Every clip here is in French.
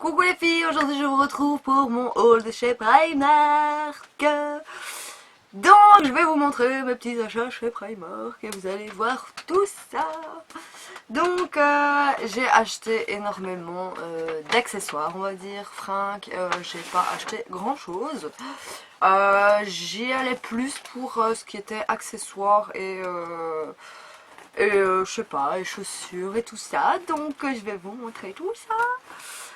Coucou les filles, aujourd'hui je vous retrouve pour mon haul de chez Primark. Donc je vais vous montrer mes petits achats chez Primark et vous allez voir tout ça. Donc j'ai acheté énormément d'accessoires, on va dire, fringues. J'ai pas acheté grand chose. J'y allais plus pour ce qui était accessoires et je sais pas, les chaussures et tout ça. Donc je vais vous montrer tout ça.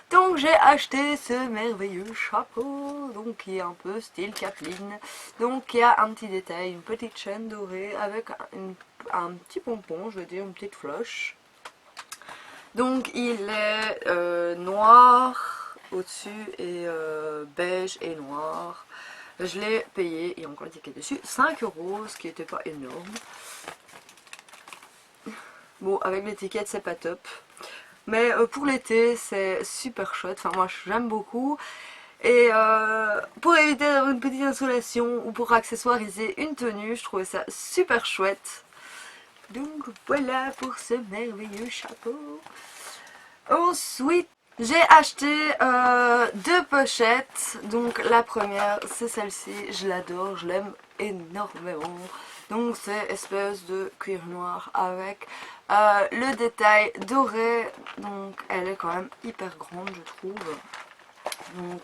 Donc j'ai acheté ce merveilleux chapeau, donc qui est un peu style Capeline. Donc il y a un petit détail, une petite chaîne dorée avec un petit pompon, je veux dire une petite floche. Donc il est noir au-dessus et beige et noir. Je l'ai payé, il y a encore ticket dessus, 5 €, ce qui n'était pas énorme. Bon, avec l'étiquette c'est pas top. Mais pour l'été c'est super chouette, enfin moi j'aime beaucoup. Et pour éviter d'avoir une petite insolation ou pour accessoiriser une tenue, je trouvais ça super chouette. Donc voilà pour ce merveilleux chapeau. Ensuite j'ai acheté deux pochettes. Donc la première c'est celle-ci, je l'adore, je l'aime énormément. Donc c'est espèce de cuir noir avec le détail doré. Donc elle est quand même hyper grande je trouve. Donc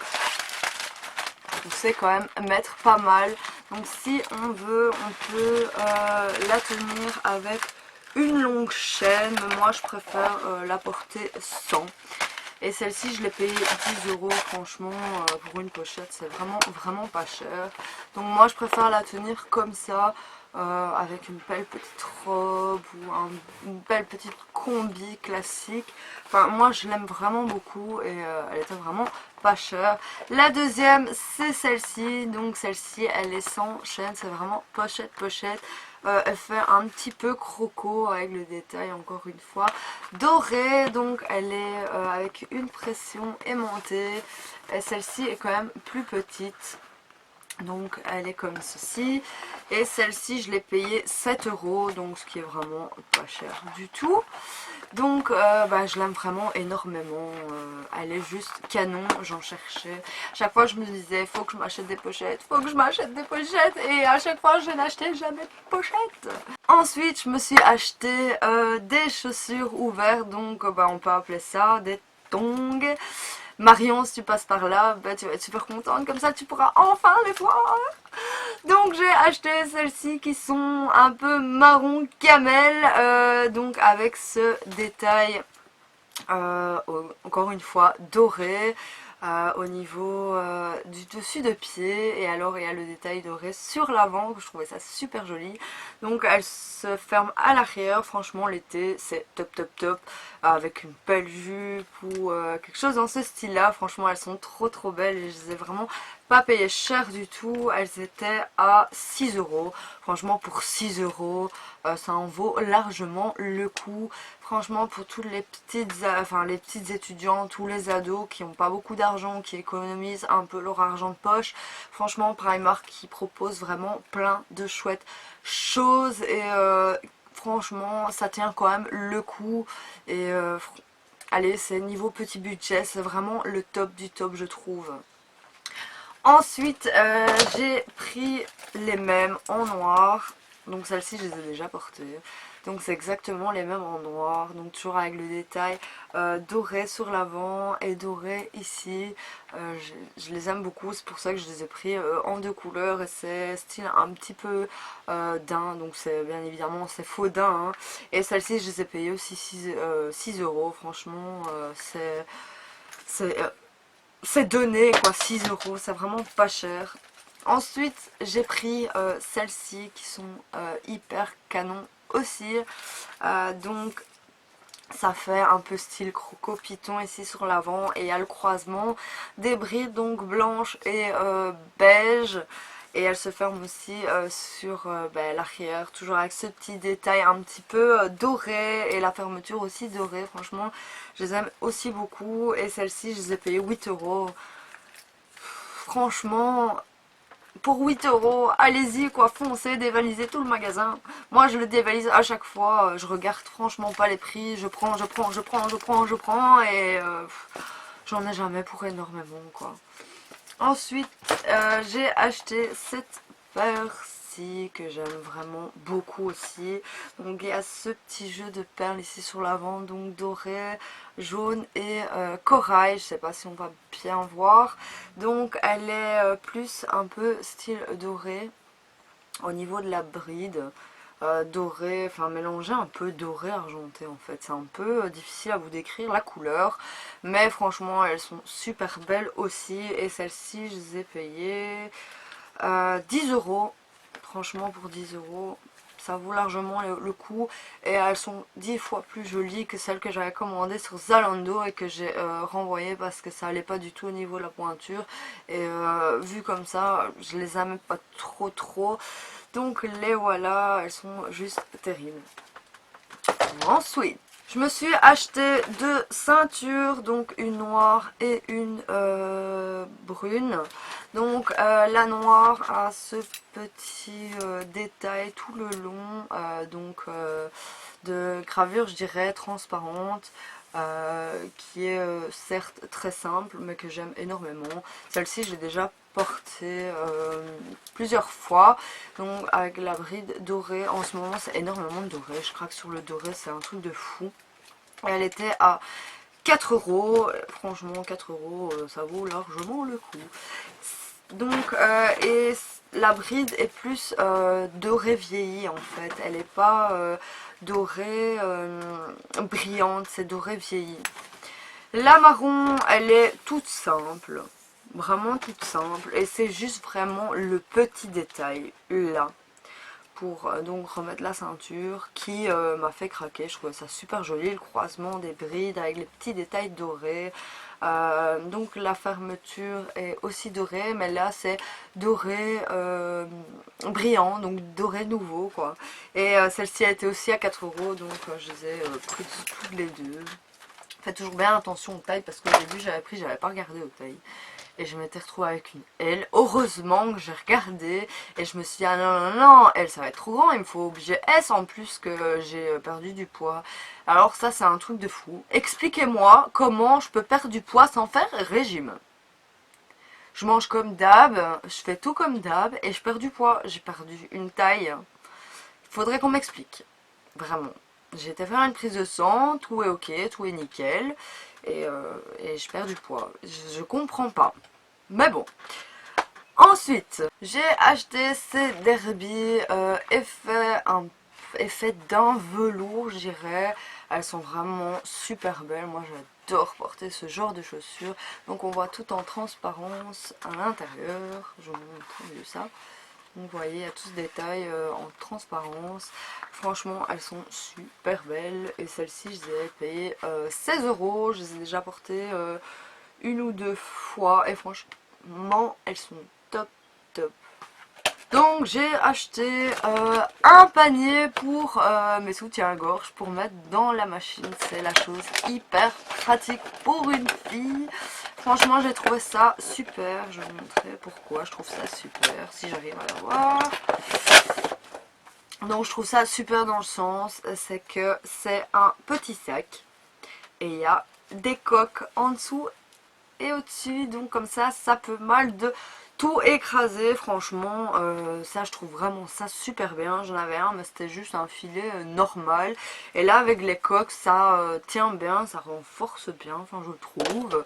on sait quand même mettre pas mal. Donc si on veut on peut la tenir avec une longue chaîne. Moi je préfère la porter sans. Et celle-ci je l'ai payée 10 €, franchement pour une pochette c'est vraiment pas cher. Donc moi je préfère la tenir comme ça, avec une belle petite robe ou une belle petite combi classique. Enfin moi je l'aime vraiment beaucoup et elle était vraiment pas chère. La deuxième c'est celle-ci, donc celle-ci elle est sans chaîne, c'est vraiment pochette. Elle fait un petit peu croco avec le détail encore une fois doré, donc elle est avec une pression aimantée et celle-ci est quand même plus petite. Donc elle est comme ceci et celle-ci je l'ai payée 7 €, donc ce qui est vraiment pas cher du tout. Donc je l'aime vraiment énormément, elle est juste canon, j'en cherchais. Chaque fois je me disais faut que je m'achète des pochettes, et à chaque fois je n'achetais jamais de pochettes. Ensuite je me suis acheté des chaussures ouvertes, donc on peut appeler ça des tongs. Marion, si tu passes par là, tu vas être super contente, comme ça tu pourras enfin les voir. Donc j'ai acheté celles-ci qui sont un peu marron camel, donc avec ce détail encore une fois doré au niveau du dessus de pied. Et alors il y a le détail doré sur l'avant que je trouvais ça super joli. Donc elle se ferme à l'arrière, franchement l'été c'est top avec une belle jupe ou quelque chose dans ce style là. Franchement elles sont trop belles et je les ai vraiment pas payées cher du tout. Elles étaient à 6 €. Franchement pour 6 € ça en vaut largement le coup. Franchement pour toutes les petites étudiantes ou les ados qui n'ont pas beaucoup d'argent, qui économisent un peu leur argent de poche, franchement Primark qui propose vraiment plein de chouettes choses et franchement ça tient quand même le coup. Et allez, c'est niveau petit budget, c'est vraiment le top du top je trouve. Ensuite j'ai pris les mêmes en noir. Donc celles-ci je les ai déjà portées. Donc c'est exactement les mêmes en noir. Donc toujours avec le détail doré sur l'avant et doré ici. Je les aime beaucoup. C'est pour ça que je les ai pris en deux couleurs. Et c'est style un petit peu daim. Donc c'est bien évidemment c'est faux daim. Hein. Et celles-ci je les ai payées aussi 6 €. Franchement c'est donné quoi, 6 €, c'est vraiment pas cher. Ensuite j'ai pris celles-ci qui sont hyper canon aussi. Donc ça fait un peu style croco python ici sur l'avant et il y a le croisement des brides donc blanches et beige. Et elle se ferme aussi sur l'arrière, toujours avec ce petit détail un petit peu doré et la fermeture aussi dorée. Franchement, je les aime aussi beaucoup. Et celle-ci, je les ai payées 8 €. Franchement, pour 8 €, allez-y quoi, foncez, dévalisez tout le magasin. Moi, je le dévalise à chaque fois. Je regarde franchement pas les prix. Je prends et j'en ai jamais pour énormément quoi. Ensuite j'ai acheté cette paire-ci que j'aime vraiment beaucoup aussi. Donc il y a ce petit jeu de perles ici sur l'avant, donc doré, jaune et corail, je sais pas si on va bien voir. Donc elle est plus un peu style doré au niveau de la bride. Doré, enfin mélangé un peu doré argenté en fait, c'est un peu difficile à vous décrire la couleur, mais franchement elles sont super belles aussi. Et celles-ci je les ai payées 10 euros. Franchement pour 10 euros ça vaut largement le coup, et elles sont 10 fois plus jolies que celles que j'avais commandées sur Zalando et que j'ai renvoyées parce que ça allait pas du tout au niveau de la pointure, et vu comme ça je les aime pas trop. Donc les voilà, elles sont juste terribles. Ensuite, je me suis acheté deux ceintures, donc une noire et une brune. Donc la noire a ce petit détail tout le long, de gravure, je dirais, transparente. Qui est certes très simple mais que j'aime énormément. Celle-ci j'ai déjà portée plusieurs fois, donc avec la bride dorée. En ce moment c'est énormément de doré, je craque sur le doré, c'est un truc de fou. Et elle était à 4 euros, franchement 4 euros ça vaut largement le coup. Donc et la bride est plus dorée vieillie en fait, elle n'est pas dorée brillante, c'est dorée vieillie. La marron elle est toute simple, vraiment toute simple, et c'est juste vraiment le petit détail là pour donc remettre la ceinture qui m'a fait craquer. Je trouvais ça super joli, le croisement des brides avec les petits détails dorés. Donc la fermeture est aussi dorée, mais là c'est doré brillant, donc doré nouveau quoi. Et celle-ci a été aussi à 4 euros, donc je les ai pris toutes les deux. Faites toujours bien attention aux tailles parce qu'au début j'avais pas regardé aux tailles. Et je m'étais retrouvée avec une L. Heureusement que j'ai regardé et je me suis dit ah non, L ça va être trop grand, il me faut obligé S en plus que j'ai perdu du poids. Alors ça c'est un truc de fou. Expliquez-moi comment je peux perdre du poids sans faire régime. Je mange comme d'hab, je fais tout comme d'hab et je perds du poids. J'ai perdu une taille. Il faudrait qu'on m'explique. Vraiment. J'ai été faire une prise de sang, tout est ok, tout est nickel. Et je perds du poids. Je comprends pas. Mais bon. Ensuite, j'ai acheté ces derbies effet d'un velours, je dirais. Elles sont vraiment super belles. Moi, j'adore porter ce genre de chaussures. Donc, on voit tout en transparence à l'intérieur. Je vous montre mieux ça. Donc, vous voyez, il y a tout ce détail en transparence. Franchement, elles sont super belles. Et celles-ci, je les ai payées 16 euros. Je les ai déjà portées une ou deux fois. Et franchement, elles sont top. Donc j'ai acheté un panier pour mes soutiens-gorge pour mettre dans la machine. C'est la chose hyper pratique pour une fille. Franchement j'ai trouvé ça super. Je vais vous montrer pourquoi je trouve ça super, si j'arrive à la voir. Donc je trouve ça super dans le sens, c'est que c'est un petit sac. Et il y a des coques en dessous et au-dessus. Donc comme ça peut mal de tout écrasé. Franchement ça je trouve vraiment ça super bien. J'en avais un mais c'était juste un filet normal, et là avec les coques ça tient bien, ça renforce bien, enfin je trouve.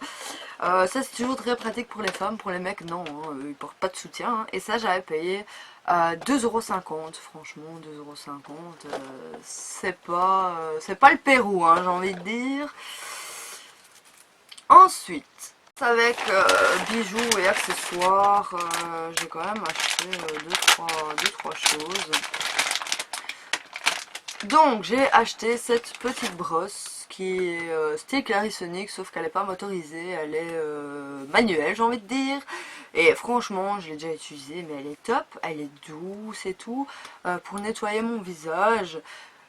Ça c'est toujours très pratique pour les femmes. Pour les mecs non, hein, ils portent pas de soutien hein. Et ça j'avais payé 2,50 €. Franchement 2,50 €, c'est pas le Pérou hein, j'ai envie de dire. Ensuite, avec bijoux et accessoires, j'ai quand même acheté 2-3 choses. Donc j'ai acheté cette petite brosse qui est style Clarisonic, sauf qu'elle n'est pas motorisée, elle est manuelle j'ai envie de dire. Et franchement je l'ai déjà utilisée mais elle est top, elle est douce et tout. Pour nettoyer mon visage,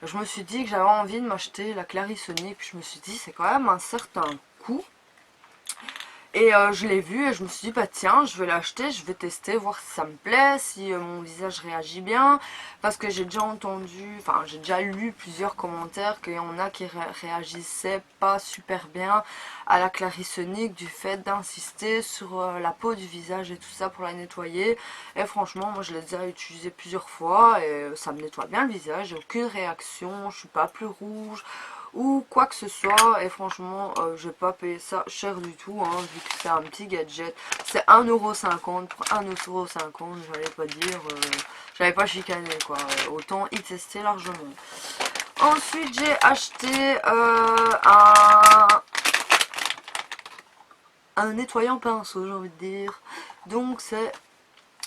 je me suis dit que j'avais envie de m'acheter la Clarisonic, puis je me suis dit c'est quand même un certain coût. Et je l'ai vu et je me suis dit bah tiens je vais l'acheter, je vais tester, voir si ça me plaît, si mon visage réagit bien. Parce que j'ai déjà entendu, enfin j'ai déjà lu plusieurs commentaires qu'il y en a qui réagissaient pas super bien à la Clarisonic du fait d'insister sur la peau du visage et tout ça pour la nettoyer. Et franchement moi je l'ai déjà utilisé plusieurs fois et ça me nettoie bien le visage, j'ai aucune réaction, je suis pas plus rouge ou quoi que ce soit. Et franchement je vais pas payer ça cher du tout hein, vu que c'est un petit gadget. C'est 1,50 € pour 1,50 €, j'allais pas dire j'avais pas chicané quoi, autant y tester largement. Ensuite j'ai acheté un nettoyant pinceau, j'ai envie de dire. Donc c'est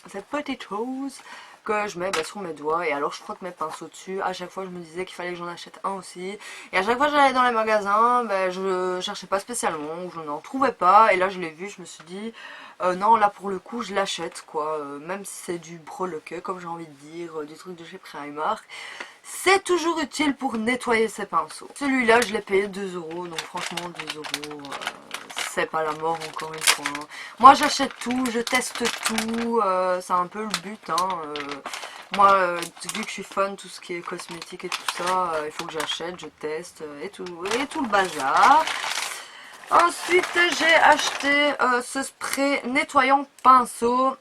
cette petite chose que je mets sur mes doigts et alors je frotte mes pinceaux dessus. À chaque fois je me disais qu'il fallait que j'en achète un aussi, et à chaque fois que j'allais dans les magasins je cherchais pas spécialement ou je n'en trouvais pas, et là je l'ai vu, je me suis dit non là pour le coup je l'achète quoi, même si c'est du breloque comme j'ai envie de dire, du truc de chez Primark. C'est toujours utile pour nettoyer ses pinceaux. Celui-là je l'ai payé 2 €, donc franchement 2 €, c'est pas la mort encore une fois. Hein. Moi j'achète tout, je teste tout, c'est un peu le but. Hein. Moi vu que je suis fan de tout ce qui est cosmétique et tout ça, il faut que j'achète, je teste et tout le bazar. Ensuite j'ai acheté ce spray nettoyant pinceau.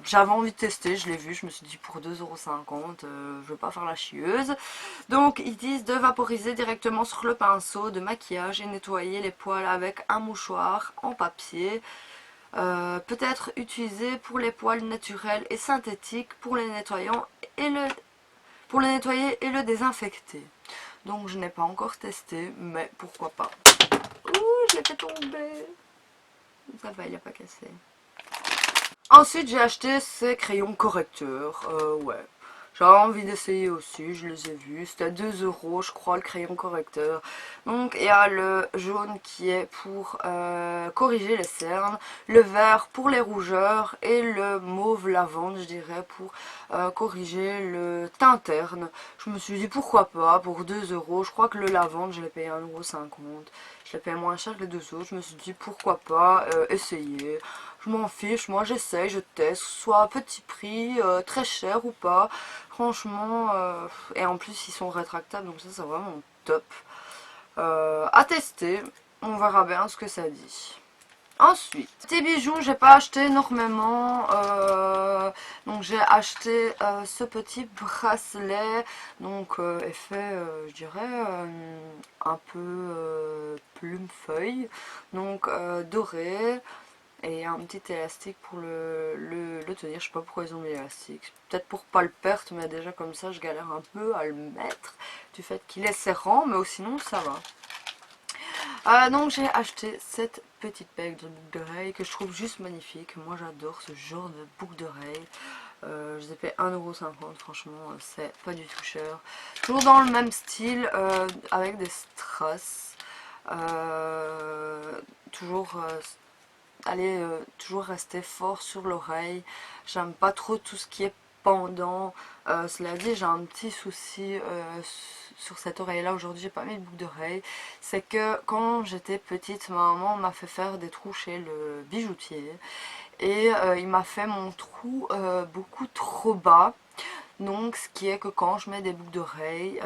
J'avais envie de tester, je l'ai vu, je me suis dit pour 2,50 €, je vais pas faire la chieuse. Donc ils disent de vaporiser directement sur le pinceau de maquillage et nettoyer les poils avec un mouchoir en papier. Peut-être utilisé pour les poils naturels et synthétiques pour les nettoyer et le désinfecter. Donc je n'ai pas encore testé, mais pourquoi pas. Ouh, je l'ai fait tomber. Ça va, il n'a pas cassé. Ensuite j'ai acheté ces crayons correcteurs, ouais. J'avais envie d'essayer aussi, je les ai vus, c'était à 2 € je crois le crayon correcteur. Donc il y a le jaune qui est pour corriger les cernes, le vert pour les rougeurs et le mauve lavande je dirais pour corriger le teint terne. Je me suis dit pourquoi pas pour 2 €, je crois que le lavande je l'ai payé 1,50 €. Je l'ai payé moins cher que les 2 autres, je me suis dit pourquoi pas essayer. Je m'en fiche, moi j'essaye, je teste, soit à petit prix, très cher ou pas. Franchement, et en plus ils sont rétractables, donc ça c'est vraiment top. À tester, on verra bien ce que ça dit. Ensuite, petits bijoux, j'ai pas acheté énormément, donc j'ai acheté ce petit bracelet, donc effet, je dirais, un peu plume feuille, donc doré, et un petit élastique pour le tenir. Je sais pas pourquoi ils ont mis l'élastique, peut-être pour pas le perdre, mais déjà comme ça je galère un peu à le mettre, du fait qu'il est serrant, mais sinon ça va. Donc j'ai acheté cette petite bague de boucles d'oreilles que je trouve juste magnifique. Moi j'adore ce genre de boucles d'oreilles. Je les ai payé 1,50 €, franchement c'est pas du tout cher. Toujours dans le même style, avec des strass. Toujours toujours rester fort sur l'oreille. J'aime pas trop tout ce qui est pendant. Cela dit, j'ai un petit souci sur cette oreille là. Aujourd'hui j'ai pas mis de boucle d'oreille. C'est que quand j'étais petite, ma maman m'a fait faire des trous chez le bijoutier, et il m'a fait mon trou beaucoup trop bas. Donc ce qui est que quand je mets des boucles d'oreilles,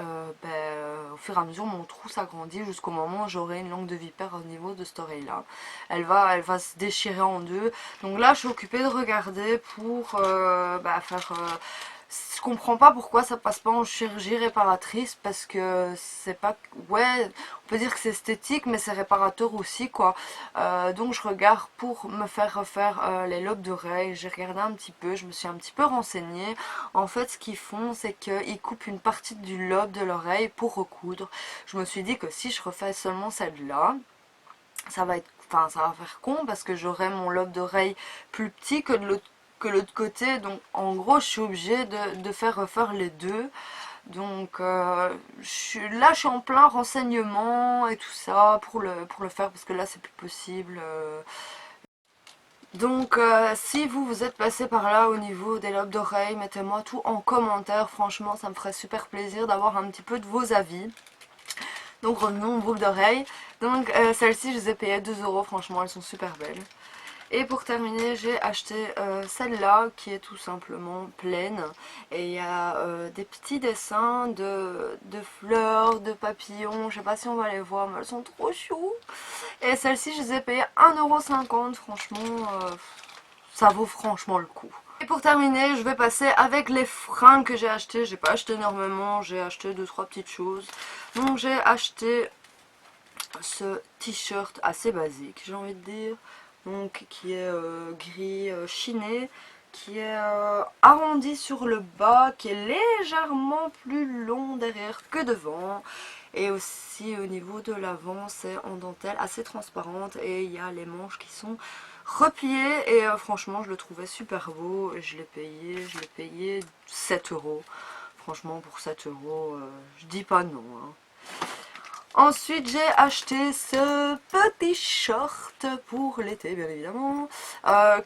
au fur et à mesure mon trou s'agrandit jusqu'au moment où j'aurai une langue de vipère au niveau de cette oreille là. Elle va se déchirer en deux. Donc là je suis occupée de regarder pour faire... je comprends pas pourquoi ça passe pas en chirurgie réparatrice, parce que c'est pas... Ouais, on peut dire que c'est esthétique mais c'est réparateur aussi quoi. Donc je regarde pour me faire refaire les lobes d'oreilles. J'ai regardé un petit peu, je me suis un petit peu renseignée. En fait ce qu'ils font c'est qu'ils coupent une partie du lobe de l'oreille pour recoudre. Je me suis dit que si je refais seulement celle-là, ça va être... Enfin ça va faire con parce que j'aurai mon lobe d'oreille plus petit que de l'autre côté. Donc en gros je suis obligée de faire refaire les deux. Donc là je suis en plein renseignement et tout ça pour le faire, parce que là c'est plus possible. Donc si vous êtes passé par là au niveau des lobes d'oreilles, mettez-moi tout en commentaire, franchement ça me ferait super plaisir d'avoir un petit peu de vos avis. Donc revenons aux boucles d'oreilles. Donc celles-ci je les ai payées 2 euros, franchement elles sont super belles. Et pour terminer, j'ai acheté celle-là qui est tout simplement pleine. Et il y a des petits dessins de fleurs, de papillons. Je sais pas si on va les voir, mais elles sont trop chou. Et celles-ci, je les ai payées 1,50 €. Franchement, ça vaut franchement le coup. Et pour terminer, je vais passer avec les fringues que j'ai achetées. J'ai pas acheté énormément, j'ai acheté 2-3 petites choses. Donc j'ai acheté ce t-shirt assez basique, j'ai envie de dire. Donc qui est gris chiné, qui est arrondi sur le bas, qui est légèrement plus long derrière que devant. Et aussi au niveau de l'avant, c'est en dentelle assez transparente et il y a les manches qui sont repliées. Et franchement, je le trouvais super beau et je l'ai payé 7 euros. Franchement, pour 7 euros, je dis pas non, hein. Ensuite, j'ai acheté ce petit short pour l'été, bien évidemment,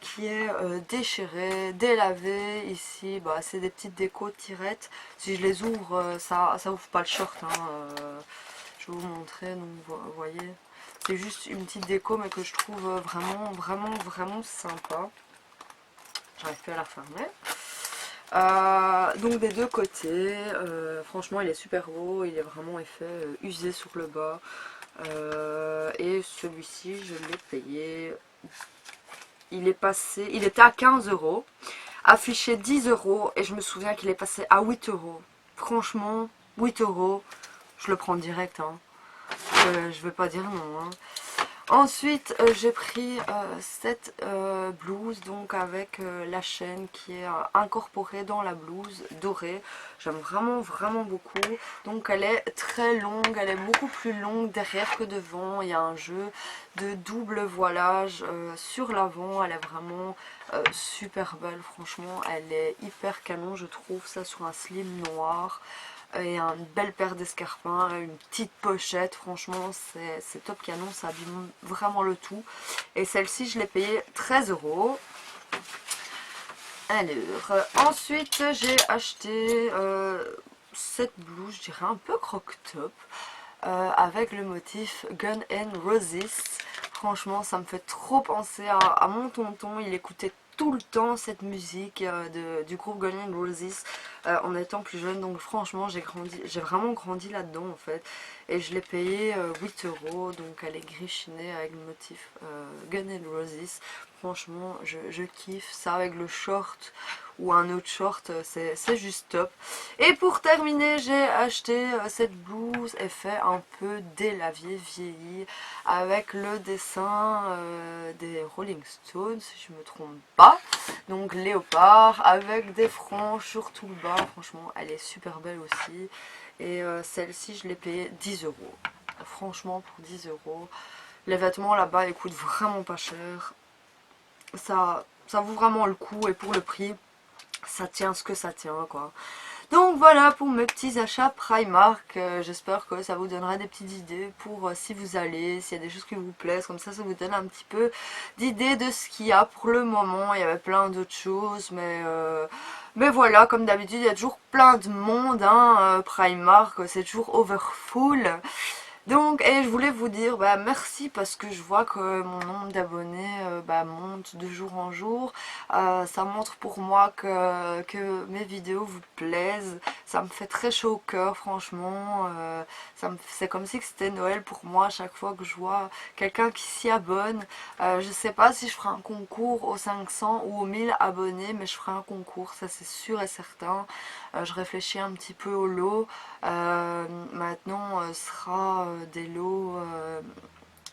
qui est déchiré, délavé. Ici, bah, c'est des petites décos tirettes. Si je les ouvre, ça ouvre pas le short, hein. Je vais vous montrer, donc vous voyez. C'est juste une petite déco, mais que je trouve vraiment sympa. J'arrive plus à la fermer. Donc des deux côtés, franchement il est super beau, il est vraiment effet usé sur le bas. Et celui-ci je l'ai payé, il était à 15 euros, affiché 10 euros et je me souviens qu'il est passé à 8 euros. Franchement 8 euros, je le prends direct, hein. Je vais pas dire non, hein. Ensuite j'ai pris cette blouse donc avec la chaîne qui est incorporée dans la blouse dorée. J'aime vraiment beaucoup. Donc elle est très longue, elle est beaucoup plus longue derrière que devant. Il y a un jeu de double voilage sur l'avant. Elle est vraiment super belle, franchement. Elle est hyper canon, je trouve ça sur un slim noir. Et une belle paire d'escarpins, une petite pochette, franchement c'est top canon, ça abîme vraiment le tout. Et celle-ci je l'ai payée 13 euros. Alors, ensuite j'ai acheté cette blouse, je dirais un peu croc-top, avec le motif Gun and Roses. Franchement ça me fait trop penser à mon tonton, il écoutait tout le temps cette musique du groupe Guns N' Roses en étant plus jeune. Donc franchement j'ai vraiment grandi là-dedans en fait. Et je l'ai payé 8 euros. Donc elle est gris chiné avec le motif Guns N' Roses. Franchement je kiffe ça avec le short ou un autre short, c'est juste top. Et pour terminer j'ai acheté cette blouse effet un peu délavié, vieilli, avec le dessin des Rolling Stones si je me trompe pas. Donc léopard avec des franges sur tout le bas. Franchement elle est super belle aussi. Et celle-ci je l'ai payée 10 euros. Franchement pour 10 euros. Les vêtements là-bas ils coûtent vraiment pas cher. Ça vaut vraiment le coup et pour le prix ça tient ce que ça tient quoi. Donc voilà pour mes petits achats Primark. J'espère que ça vous donnera des petites idées pour si vous allez, s'il y a des choses qui vous plaisent, comme ça vous donne un petit peu d'idées de ce qu'il y a pour le moment. Il y avait plein d'autres choses, mais voilà, comme d'habitude il y a toujours plein de monde, hein. Primark c'est toujours overfull. Donc, et je voulais vous dire merci parce que je vois que mon nombre d'abonnés monte de jour en jour. Ça montre pour moi que mes vidéos vous plaisent. Ça me fait très chaud au cœur, franchement. C'est comme si c'était Noël pour moi à chaque fois que je vois quelqu'un qui s'y abonne. Je sais pas si je ferai un concours aux 500 ou aux 1000 abonnés, mais je ferai un concours, ça c'est sûr et certain. Je réfléchis un petit peu au lot. Maintenant sera des lots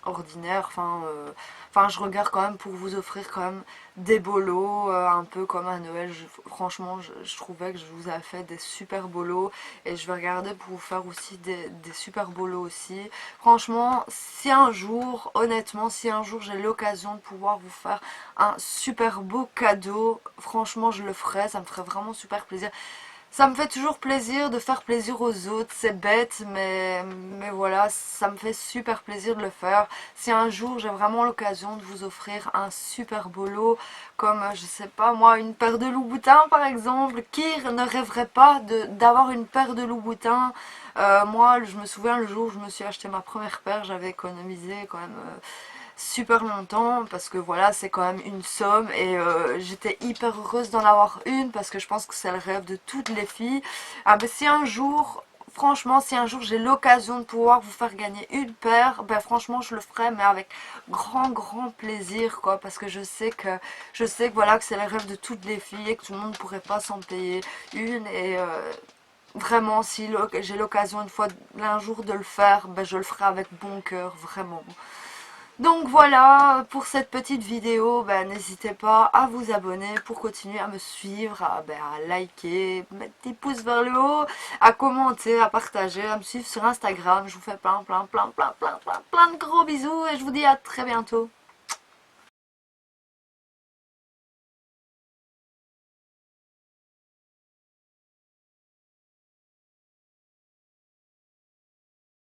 ordinaires, enfin je regarde quand même pour vous offrir quand même des beaux lots, un peu comme à Noël. Franchement je trouvais que je vous ai fait des super beaux lots et je vais regarder pour vous faire aussi des super beaux lots aussi. Franchement si un jour, honnêtement si un jour j'ai l'occasion de pouvoir vous faire un super beau cadeau, franchement je le ferai, ça me ferait vraiment super plaisir. Ça me fait toujours plaisir de faire plaisir aux autres, c'est bête, mais voilà, ça me fait super plaisir de le faire. Si un jour j'ai vraiment l'occasion de vous offrir un super beau lot, comme, je sais pas moi, une paire de Louboutins par exemple, qui ne rêverait pas d'avoir une paire de Louboutins? Moi, je me souviens le jour où je me suis acheté ma première paire, j'avais économisé quand même super longtemps parce que voilà, c'est quand même une somme et j'étais hyper heureuse d'en avoir une parce que je pense que c'est le rêve de toutes les filles. Ah ben si un jour, franchement, si un jour j'ai l'occasion de pouvoir vous faire gagner une paire, ben franchement je le ferai, mais avec grand plaisir quoi, parce que je sais que voilà, que c'est le rêve de toutes les filles et que tout le monde ne pourrait pas s'en payer une. Et vraiment, si j'ai l'occasion une fois un jour de le faire, ben je le ferai avec bon cœur, vraiment. Donc voilà, pour cette petite vidéo, ben, n'hésitez pas à vous abonner pour continuer à me suivre, à liker, mettre des pouces vers le haut, à commenter, à partager, à me suivre sur Instagram. Je vous fais plein de gros bisous et je vous dis à très bientôt.